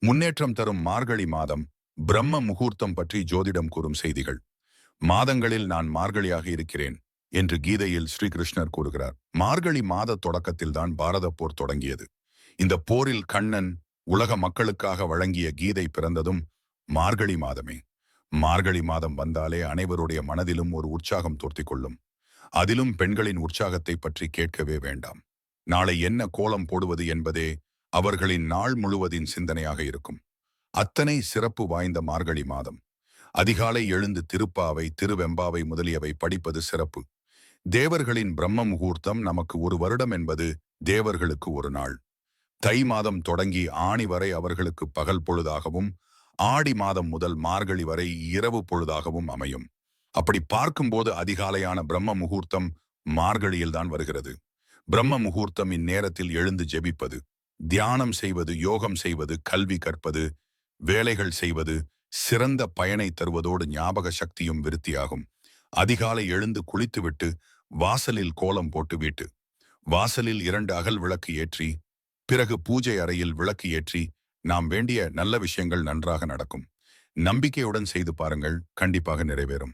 முன்னேற்றம் தரும் மார்கழி மாதம், பிரம்ம முகூர்த்தம் பற்றி ஜோதிடம் கூறும் செய்திகள். மாதங்களில் நான் மார்கழியாக இருக்கிறேன் என்று கீதையில் ஸ்ரீகிருஷ்ணர் கூறுகிறார். மார்கழி மாத தொடக்கத்தில்தான் பாரத போர் தொடங்கியது. இந்த போரில் கண்ணன் உலக மக்களுக்காக வழங்கிய கீதை பிறந்ததும் மார்கழி மாதமே. மார்கழி மாதம் வந்தாலே அனைவருடைய மனதிலும் ஒரு உற்சாகம் தோர்த்திக் கொள்ளும். அதிலும் பெண்களின் உற்சாகத்தை பற்றி கேட்கவே வேண்டாம். நாளை என்ன கோலம் போடுவது என்பதே அவர்களின் நாள் முழுவதின் சிந்தனையாக இருக்கும். அத்தனை சிறப்பு வாய்ந்த மார்கழி மாதம். அதிகாலை எழுந்து திருப்பாவை, திருவெம்பாவை முதலியவை படிப்பது சிறப்பு. தேவர்களின் பிரம்ம முகூர்த்தம் நமக்கு ஒரு வருடம் என்பது தேவர்களுக்கு ஒரு நாள். தை மாதம் தொடங்கி ஆணி வரை அவர்களுக்கு பகல் பொழுதாகவும், ஆடி மாதம் முதல் மார்கழி வரை இரவு பொழுதாகவும் அமையும். அப்படி பார்க்கும்போது அதிகாலையான பிரம்ம முகூர்த்தம் மார்கழியில்தான் வருகிறது. பிரம்ம முகூர்த்தம் இந்நேரத்தில் எழுந்து ஜெபிப்பது, தியானம் செய்வது, யோகம் செய்வது, கல்வி கற்பது, வேலைகள் செய்வது சிறந்த பயனை தருவதோடு ஞாபக சக்தியும் விருத்தியாகும். அதிகாலை எழுந்து குளித்துவிட்டு வாசலில் கோலம் போட்டு வீட்டு வாசலில் 2 அகல் விளக்கு ஏற்றி, பிறகு பூஜை அறையில் விளக்கு ஏற்றி நாம் வேண்டிய நல்ல விஷயங்கள் நன்றாக நடக்கும். நம்பிக்கையுடன் செய்து பாருங்கள், கண்டிப்பாக நிறைவேறும்.